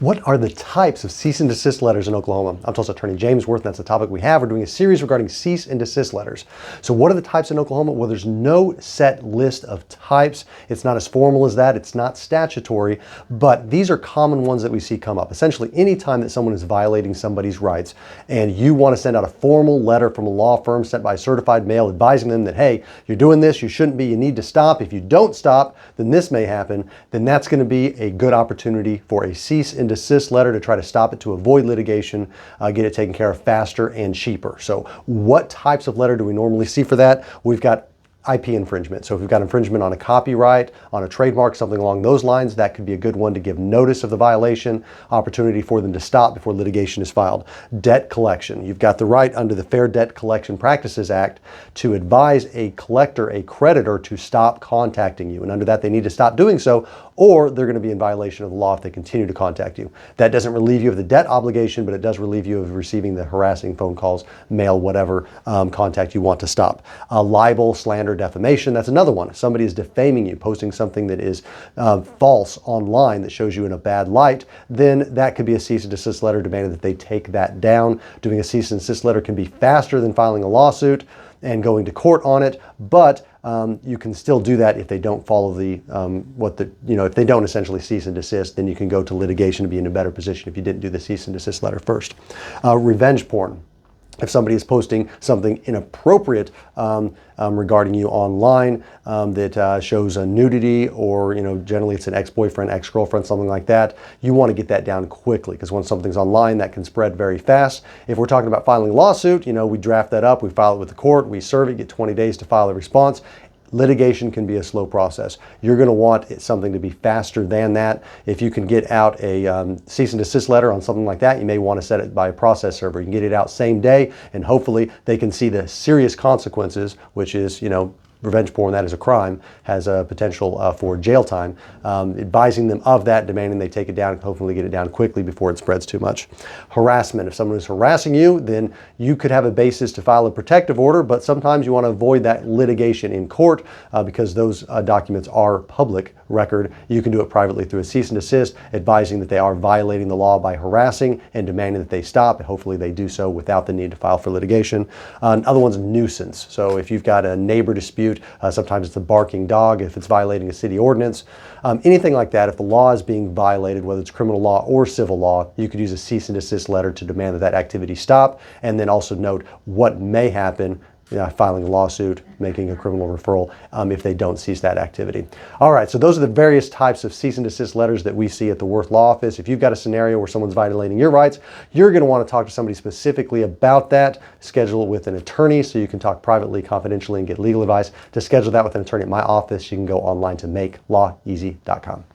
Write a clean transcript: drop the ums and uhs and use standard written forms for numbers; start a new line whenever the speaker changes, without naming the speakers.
What are the types of cease and desist letters in Oklahoma? I'm Tulsa Attorney James Worth, and that's the topic we have. We're doing a series regarding cease and desist letters. So what are the types in Oklahoma? Well, there's no set list of types. It's not as formal as that. It's not statutory, but these are common ones that we see come up. Essentially, anytime that someone is violating somebody's rights and you want to send out a formal letter from a law firm sent by certified mail advising them that, hey, you're doing this, you shouldn't be, you need to stop. If you don't stop, then this may happen. Then that's going to be a good opportunity for a cease and desist letter to try to stop it, to avoid litigation, get it taken care of faster and cheaper. So what types of letter do we normally see for that? We've got IP infringement. So if we've got infringement on a copyright, on a trademark, something along those lines, that could be a good one to give notice of the violation, opportunity for them to stop before litigation is filed. Debt collection. You've got the right under the Fair Debt Collection Practices Act to advise a collector, a creditor, to stop contacting you. And under that, they need to stop doing so, or they're going to be in violation of the law if they continue to contact you. That doesn't relieve you of the debt obligation, but it does relieve you of receiving the harassing phone calls, mail, whatever contact you want to stop. Libel, slander, defamation, that's another one. If somebody is defaming you, posting something that is false online that shows you in a bad light, then that could be a cease and desist letter demanding that they take that down. Doing a cease and desist letter can be faster than filing a lawsuit and going to court on it, but you can still do that if they don't follow the, if they don't essentially cease and desist, then you can go to litigation to be in a better position if you didn't do the cease and desist letter first. Revenge porn. If somebody is posting something inappropriate regarding you online that shows a nudity, or generally it's an ex-boyfriend, ex-girlfriend, something like that, you want to get that down quickly, because when something's online, that can spread very fast. If we're talking about filing a lawsuit, we draft that up, we file it with the court, we serve it, get 20 days to file a response. Litigation can be a slow process. You're going to want something to be faster than that. If you can get out a cease and desist letter on something like that, you may want to set it by a process server. You can get it out same day, and hopefully they can see the serious consequences, which is, revenge porn, that is a crime, has a potential for jail time. Advising them of that, demanding they take it down, and hopefully get it down quickly before it spreads too much. Harassment. If someone is harassing you, then you could have a basis to file a protective order, but sometimes you want to avoid that litigation in court because those documents are public record. You can do it privately through a cease and desist, advising that they are violating the law by harassing and demanding that they stop, and hopefully they do so without the need to file for litigation. Another one's nuisance. So if you've got a neighbor dispute, sometimes it's a barking dog, if it's violating a city ordinance, anything like that, if the law is being violated, whether it's criminal law or civil law, you could use a cease and desist letter to demand that that activity stop, and then also note what may happen, filing a lawsuit, making a criminal referral if they don't cease that activity. All right, so those are the various types of cease and desist letters that we see at the Worth Law Office. If you've got a scenario where someone's violating your rights, you're going to want to talk to somebody specifically about that. Schedule it with an attorney so you can talk privately, confidentially, and get legal advice. To schedule that with an attorney at my office, you can go online to makelawEasy.com.